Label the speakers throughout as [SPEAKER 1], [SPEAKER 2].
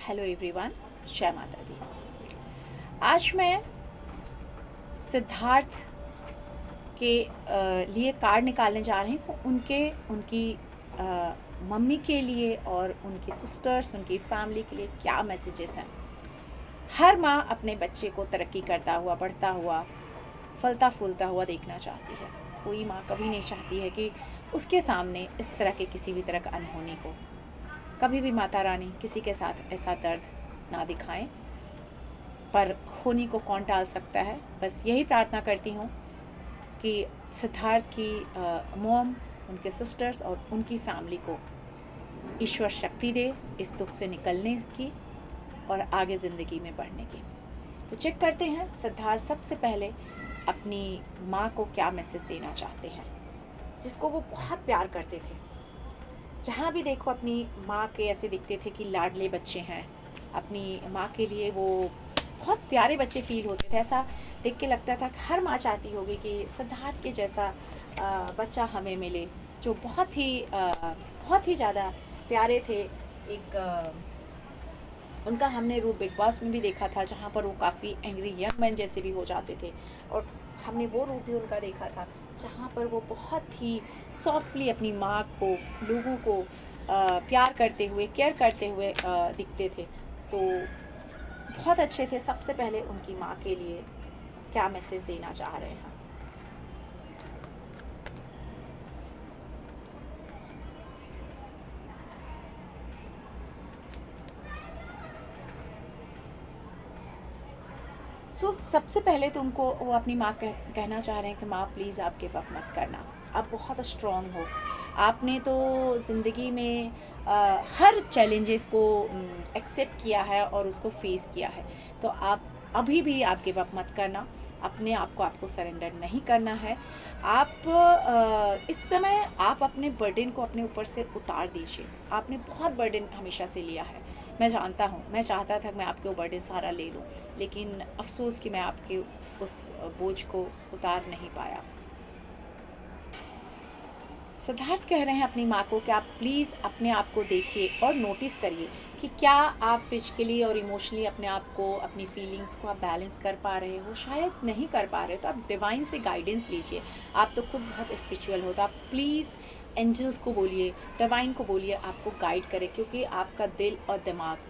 [SPEAKER 1] Hello everyone, जय माता दी। आज मैं सिद्धार्थ के लिए कार्ड निकालने जा रही हूँ। उनकी मम्मी के लिए और उनकी सिस्टर्स, उनकी फैमिली के लिए क्या मैसेजेस हैं। हर माँ अपने बच्चे को तरक्की करता हुआ, बढ़ता हुआ, फलता फूलता हुआ देखना चाहती है। कोई माँ कभी नहीं चाहती है कि उसके सामने इस तरह के किसी भी तरह का अनहोनी हो। कभी भी माता रानी किसी के साथ ऐसा दर्द ना दिखाएं, पर होनी को कौन टाल सकता है। बस यही प्रार्थना करती हूँ कि सिद्धार्थ की मॉम, उनके सिस्टर्स और उनकी फैमिली को ईश्वर शक्ति दे इस दुख से निकलने की और आगे ज़िंदगी में बढ़ने की। तो चेक करते हैं सिद्धार्थ सबसे पहले अपनी माँ को क्या मैसेज देना चाहते हैं, जिसको वो बहुत प्यार करते थे। जहाँ भी देखो अपनी माँ के ऐसे दिखते थे कि लाडले बच्चे हैं। अपनी माँ के लिए वो बहुत प्यारे बच्चे फील होते थे। ऐसा देख के लगता था कि हर माँ चाहती होगी कि सिद्धार्थ के जैसा बच्चा हमें मिले, जो बहुत ही ज़्यादा प्यारे थे। उनका हमने रूप बिग बॉस में भी देखा था, जहाँ पर वो काफ़ी एंग्री यंग मैन जैसे भी हो जाते थे, और हमने वो रूप भी उनका देखा था जहाँ पर वो बहुत ही सॉफ्टली अपनी माँ को, लोगों को प्यार करते हुए, केयर करते हुए दिखते थे। तो बहुत अच्छे थे। सबसे पहले उनकी माँ के लिए क्या मैसेज देना चाह रहे हैं। सबसे पहले तो उनको वो अपनी माँ कहना चाह रहे हैं कि माँ प्लीज़ आप गिव अप मत करना, आप बहुत स्ट्रॉन्ग हो। आपने तो ज़िंदगी में हर चैलेंजेस को एक्सेप्ट किया है और उसको फेस किया है। तो आप अभी भी आप गिव अप मत करना, अपने आप को आपको सरेंडर नहीं करना है। आप इस समय आप अपने बर्डन को अपने ऊपर से उतार दीजिए। आपने बहुत बर्डन हमेशा से लिया है, मैं जानता हूँ। मैं चाहता था कि मैं आपके बर्डन सारा ले लूँ, लेकिन अफसोस कि मैं आपके उस बोझ को उतार नहीं पाया। सिद्धार्थ कह रहे हैं अपनी माँ को कि आप प्लीज़ अपने आप को देखिए और नोटिस करिए कि क्या आप फिजिकली और इमोशनली अपने आप को, अपनी फीलिंग्स को आप बैलेंस कर पा रहे हो। शायद नहीं कर पा रहे तो आप डिवाइन से गाइडेंस लीजिए। आप तो खुद बहुत स्पिरिचुअल हो, तो आप प्लीज़ एंजल्स को बोलिए, डिवाइन को बोलिए आपको गाइड करे, क्योंकि आपका दिल और दिमाग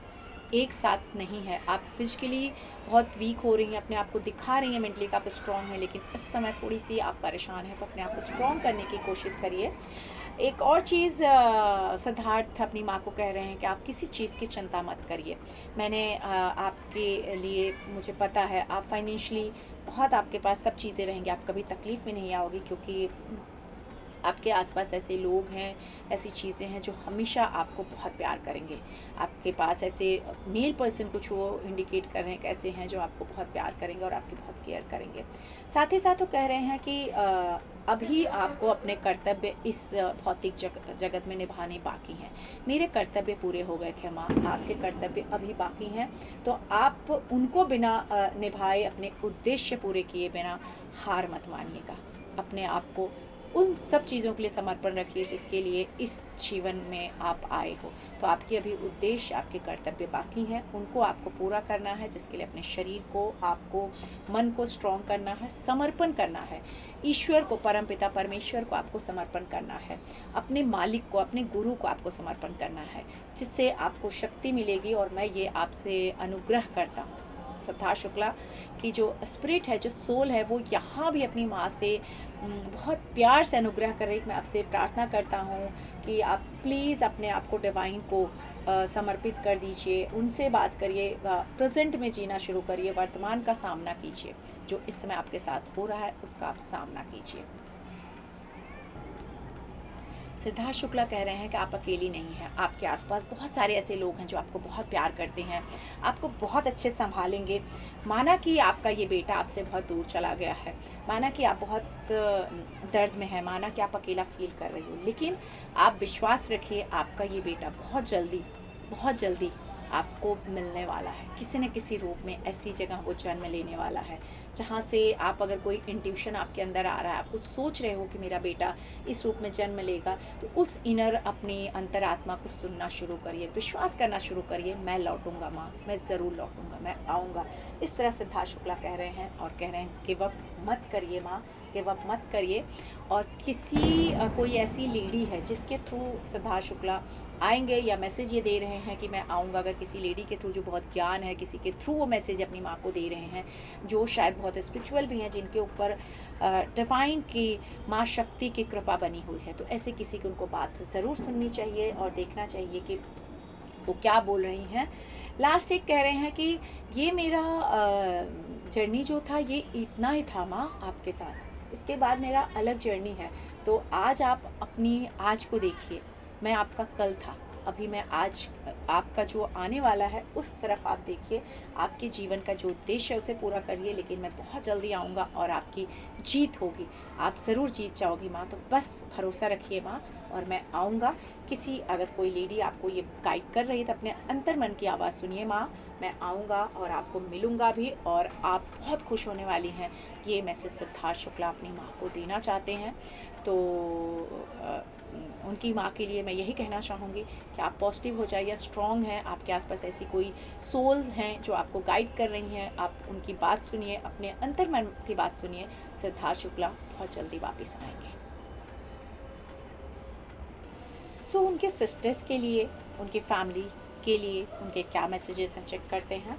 [SPEAKER 1] एक साथ नहीं है। आप फिजिकली बहुत वीक हो रही हैं, अपने आप को दिखा रही हैं मेंटली कि आप स्ट्रॉन्ग हैं, लेकिन इस समय थोड़ी सी आप परेशान हैं। तो अपने आप को स्ट्रॉन्ग करने की कोशिश करिए। एक और चीज़ सिद्धार्थ अपनी माँ को कह रहे हैं कि आप किसी चीज़ की चिंता मत करिए। मैंने आपके लिए, मुझे पता है आप फाइनेंशियली बहुत, आपके पास सब चीज़ें रहेंगी, आप कभी तकलीफ़ में नहीं आओगी, क्योंकि आपके आसपास ऐसे लोग हैं, ऐसी चीज़ें हैं जो हमेशा आपको बहुत प्यार करेंगे। आपके पास ऐसे मेल पर्सन कुछ वो इंडिकेट कर रहे हैं कैसे हैं, जो आपको बहुत प्यार करेंगे और आपकी बहुत केयर करेंगे। साथ ही साथ वो कह रहे हैं कि अभी आपको अपने कर्तव्य इस भौतिक जगत में निभाने बाकी हैं। मेरे कर्तव्य पूरे हो गए थे माँ, आपके कर्तव्य अभी बाकी हैं। तो आप उनको बिना निभाए, अपने उद्देश्य पूरे किए बिना हार मत मानिएगा। अपने आप को उन सब चीज़ों के लिए समर्पण रखिए जिसके लिए इस जीवन में आप आए हो। तो आपके अभी उद्देश्य, आपके कर्तव्य बाकी हैं, उनको आपको पूरा करना है, जिसके लिए अपने शरीर को, आपको, मन को स्ट्रॉन्ग करना है, समर्पण करना है। ईश्वर को, परमपिता परमेश्वर को आपको समर्पण करना है। अपने मालिक को, अपने गुरु को आपको समर्पण करना है, जिससे आपको शक्ति मिलेगी। और मैं ये आपसे अनुग्रह करता हूँ, सिद्धार्थ शुक्ला की जो स्पिरिट है, जो सोल है, वो यहाँ भी अपनी माँ से बहुत प्यार से अनुग्रह कर रही है। मैं आपसे प्रार्थना करता हूँ कि आप प्लीज़ अपने आप को डिवाइन को समर्पित कर दीजिए, उनसे बात करिए, प्रेजेंट में जीना शुरू करिए, वर्तमान का सामना कीजिए। जो इस समय आपके साथ हो रहा है उसका आप सामना कीजिए। सिद्धार्थ शुक्ला कह रहे हैं कि आप अकेली नहीं हैं। आपके आसपास बहुत सारे ऐसे लोग हैं जो आपको बहुत प्यार करते हैं, आपको बहुत अच्छे संभालेंगे। माना कि आपका ये बेटा आपसे बहुत दूर चला गया है, माना कि आप बहुत दर्द में हैं, माना कि आप अकेला फील कर रही हो, लेकिन आप विश्वास रखिए, आपका ये बेटा बहुत जल्दी आपको मिलने वाला है, किसी न किसी रूप में ऐसी जगह वो जन्म लेने वाला है जहाँ से आप, अगर कोई इंट्यूशन आपके अंदर आ रहा है, आप कुछ सोच रहे हो कि मेरा बेटा इस रूप में जन्म लेगा, तो उस इनर अपनी अंतरात्मा को सुनना शुरू करिए, विश्वास करना शुरू करिए, मैं लौटूंगा माँ, मैं ज़रूर लौटूंगा, मैं आऊँगा। इस तरह सिद्धार्थ शुक्ला कह रहे हैं और कह रहे हैं गिव अप मत करिए माँ, गिव अप मत करिए। और कोई ऐसी लेडी है जिसके थ्रू सिद्धार्थ शुक्ला आएंगे या मैसेज ये दे रहे हैं कि मैं आऊँगा, अगर किसी लेडी के थ्रू जो बहुत ज्ञान है, किसी के थ्रू वो मैसेज अपनी माँ को दे रहे हैं, जो शायद बहुत स्पिरिचुअल भी हैं, जिनके ऊपर डिवाइन की माँ शक्ति की कृपा बनी हुई है, तो ऐसे किसी की उनको बात ज़रूर सुननी चाहिए और देखना चाहिए कि वो क्या बोल रही हैं। लास्ट एक कह रहे हैं कि ये मेरा जर्नी जो था ये इतना ही था माँ आपके साथ, इसके बाद मेरा अलग जर्नी है। तो आज आप अपनी आज को देखिए, मैं आपका कल था, अभी मैं आज, आपका जो आने वाला है उस तरफ आप देखिए, आपके जीवन का जो उद्देश्य है उसे पूरा करिए, लेकिन मैं बहुत जल्दी आऊँगा और आपकी जीत होगी, आप ज़रूर जीत जाओगी माँ। तो बस भरोसा रखिए माँ, और मैं आऊँगा। अगर कोई लेडी आपको ये गाइड कर रही है तो अपने अंतर मन की आवाज़ सुनिए माँ, मैं आऊँगा और आपको मिलूँगा भी, और आप बहुत खुश होने वाली हैं। ये मैसेज सिद्धार्थ शुक्ला अपनी माँ को देना चाहते हैं। तो उनकी माँ के लिए मैं यही कहना चाहूँगी कि आप पॉजिटिव हो जाइए, स्ट्रॉन्ग हैं, आपके आसपास ऐसी कोई सोल हैं जो आपको गाइड कर रही हैं, आप उनकी बात सुनिए, अपने अंतर्मन की बात सुनिए। सिद्धार्थ शुक्ला बहुत जल्दी वापस आएंगे। सो उनके सिस्टर्स के लिए, उनकी फैमिली के लिए उनके क्या मैसेजेस हैं, चेक करते हैं।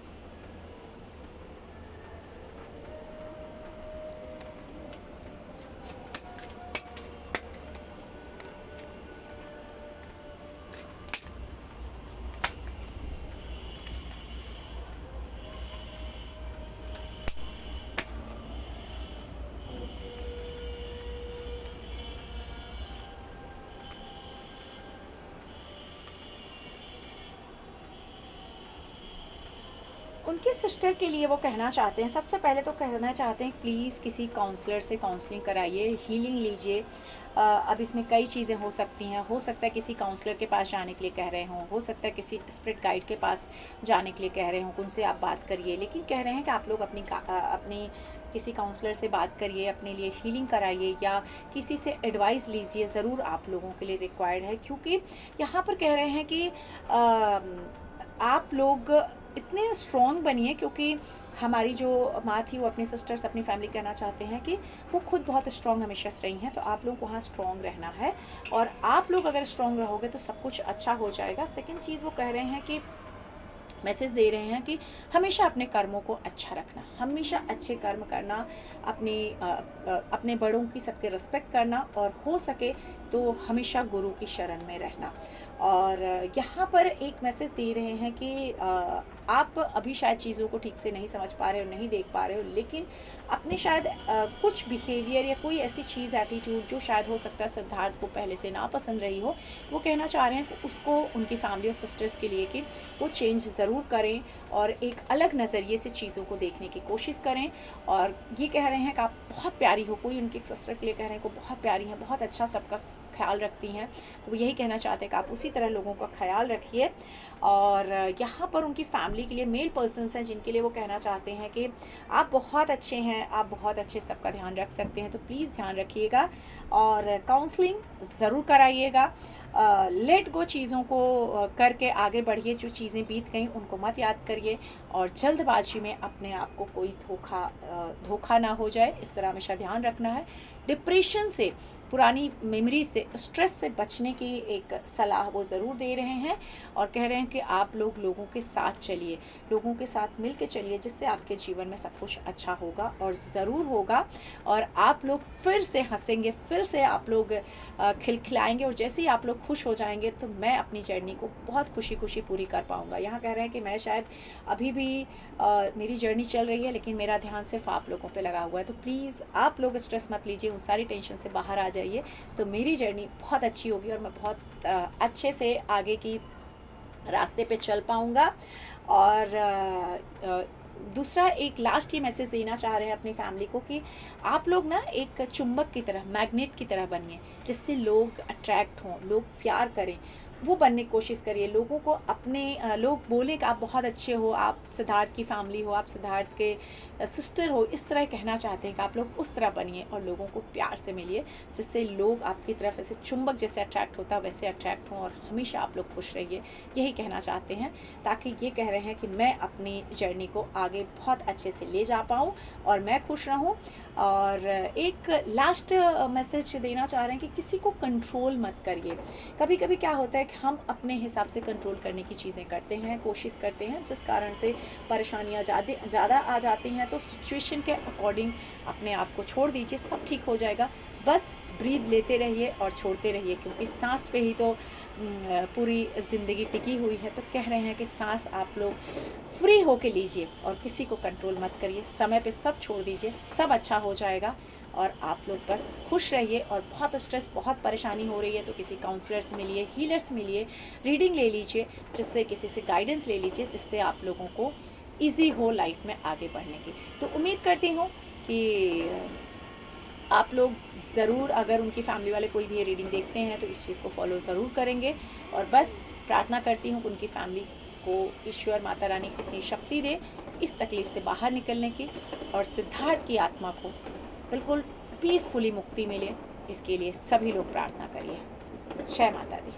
[SPEAKER 1] उनके सिस्टर के लिए वो कहना चाहते हैं, सबसे पहले तो कहना चाहते हैं प्लीज़ किसी काउंसलर से काउंसलिंग कराइए, हीलिंग लीजिए। अब इसमें कई चीज़ें हो सकती हैं, हो सकता है किसी काउंसलर के पास जाने के लिए कह रहे हों, हो सकता है किसी स्पिरिट गाइड के पास जाने के लिए कह रहे हों, उनसे आप बात करिए, लेकिन कह रहे हैं कि आप लोग अपनी किसी काउंसलर से बात करिए, अपने लिए हीलिंग कराइए या किसी से एडवाइस लीजिए, ज़रूर आप लोगों के लिए रिक्वायर्ड है। क्योंकि यहाँ पर कह रहे हैं कि आप लोग इतने स्ट्रॉन्ग बनिए, क्योंकि हमारी जो माँ थी वो अपनी सिस्टर्स, अपनी फैमिली कहना चाहते हैं कि वो खुद बहुत स्ट्रॉन्ग हमेशा से रही हैं, तो आप लोग वहाँ स्ट्रॉन्ग रहना है, और आप लोग अगर स्ट्रॉन्ग रहोगे तो सब कुछ अच्छा हो जाएगा। सेकंड चीज़ वो कह रहे हैं कि मैसेज दे रहे हैं कि हमेशा अपने कर्मों को अच्छा रखना, हमेशा अच्छे कर्म करना, अपने बड़ों की सबके रिस्पेक्ट करना, और हो सके तो हमेशा गुरु की शरण में रहना। और यहाँ पर एक मैसेज दे रहे हैं कि आप अभी शायद चीज़ों को ठीक से नहीं समझ पा रहे हो, नहीं देख पा रहे हो, लेकिन अपने शायद कुछ बिहेवियर या कोई ऐसी चीज़, एटीट्यूड जो शायद हो सकता है सिद्धार्थ को पहले से ना पसंद रही हो, वो कहना चाह रहे हैं कि उसको उनकी फैमिली और सिस्टर्स के लिए कि वो चेंज ज़रूर करें और एक अलग नज़रिए से चीज़ों को देखने की कोशिश करें। और ये कह रहे हैं कि आप बहुत प्यारी हो, कोई उनकी सिस्टर के लिए कह रहे हैं कि बहुत प्यारी हैं, बहुत अच्छा सबका ख्याल रखती हैं, तो वो यही कहना चाहते हैं कि आप उसी तरह लोगों का ख्याल रखिए। और यहाँ पर उनकी फैमिली के लिए मेल पर्सन्स हैं जिनके लिए वो कहना चाहते हैं कि आप बहुत अच्छे हैं, आप बहुत अच्छे सबका ध्यान रख सकते हैं, तो प्लीज़ ध्यान रखिएगा और काउंसलिंग ज़रूर कराइएगा। लेट गो चीज़ों को करके आगे बढ़िए, जो चीज़ें बीत गई उनको मत याद करिए, और जल्दबाजी में अपने आप को कोई धोखा ना हो जाए, इस तरह हमेशा ध्यान रखना है। डिप्रेशन से, पुरानी मेमोरी से, स्ट्रेस से बचने की एक सलाह वो ज़रूर दे रहे हैं, और कह रहे हैं कि आप लोगों के साथ चलिए, लोगों के साथ मिल के चलिए, जिससे आपके जीवन में सब कुछ अच्छा होगा और ज़रूर होगा, और आप लोग फिर से हंसेंगे, फिर से आप लोग खिलखिलाएंगे, और जैसे ही आप लोग खुश हो जाएंगे तो मैं अपनी जर्नी को बहुत खुशी खुशी पूरी कर पाऊँगा। यहाँ कह रहे हैं कि मैं शायद अभी भी मेरी जर्नी चल रही है, लेकिन मेरा ध्यान सिर्फ आप लोगों पे लगा हुआ है, तो प्लीज़ आप लोग स्ट्रेस मत लीजिए, उन सारी टेंशन से बाहर आ जाइए, तो मेरी जर्नी बहुत अच्छी होगी और मैं बहुत अच्छे से आगे की रास्ते पे चल पाऊँगा। और दूसरा एक लास्ट ये मैसेज देना चाह रहे हैं अपनी फैमिली को कि आप लोग ना एक चुंबक की तरह, मैग्नेट की तरह बनिए, जिससे लोग अट्रैक्ट हों, लोग प्यार करें, वो बनने की कोशिश करिए। लोगों को अपने लोग बोले कि आप बहुत अच्छे हो, आप सिद्धार्थ की फैमिली हो, आप सिद्धार्थ के सिस्टर हो, इस तरह कहना चाहते हैं कि आप लोग उस तरह बनिए और लोगों को प्यार से मिलिए, जिससे लोग आपकी तरफ ऐसे चुंबक जैसे अट्रैक्ट होता है वैसे अट्रैक्ट हों और हमेशा आप लोग खुश रहिए। यही कहना चाहते हैं, ताकि ये कह रहे हैं कि मैं अपनी जर्नी को आगे बहुत अच्छे से ले जा पाऊँ और मैं खुश रहूँ। और एक लास्ट मैसेज देना चाह रहे हैं कि किसी को कंट्रोल मत करिए। कभी कभी क्या होता है कि हम अपने हिसाब से कंट्रोल करने की चीज़ें करते हैं, कोशिश करते हैं, जिस कारण से परेशानियाँ ज़्यादा आ जाती हैं। तो सिचुएशन के अकॉर्डिंग अपने आप को छोड़ दीजिए, सब ठीक हो जाएगा। बस ब्रीद लेते रहिए और छोड़ते रहिए, क्योंकि सांस पे ही तो पूरी ज़िंदगी टिकी हुई है। तो कह रहे हैं कि सांस आप लोग फ्री होके लीजिए और किसी को कंट्रोल मत करिए, समय पे सब छोड़ दीजिए, सब अच्छा हो जाएगा और आप लोग बस खुश रहिए। और बहुत स्ट्रेस, बहुत परेशानी हो रही है तो किसी काउंसलर से मिलिए, हीलर से मिलिए, रीडिंग ले लीजिए, जिससे किसी से गाइडेंस ले लीजिए, जिससे आप लोगों को ईजी हो लाइफ में आगे बढ़ने की। तो उम्मीद करती हूँ कि आप लोग ज़रूर, अगर उनकी फैमिली वाले कोई भी ये रीडिंग देखते हैं तो इस चीज़ को फॉलो ज़रूर करेंगे। और बस प्रार्थना करती हूँ कि उनकी फैमिली को ईश्वर माता रानी इतनी शक्ति दे इस तकलीफ़ से बाहर निकलने की, और सिद्धार्थ की आत्मा को बिल्कुल पीसफुली मुक्ति मिले। इसके लिए सभी लोग प्रार्थना करिए। जय माता दी।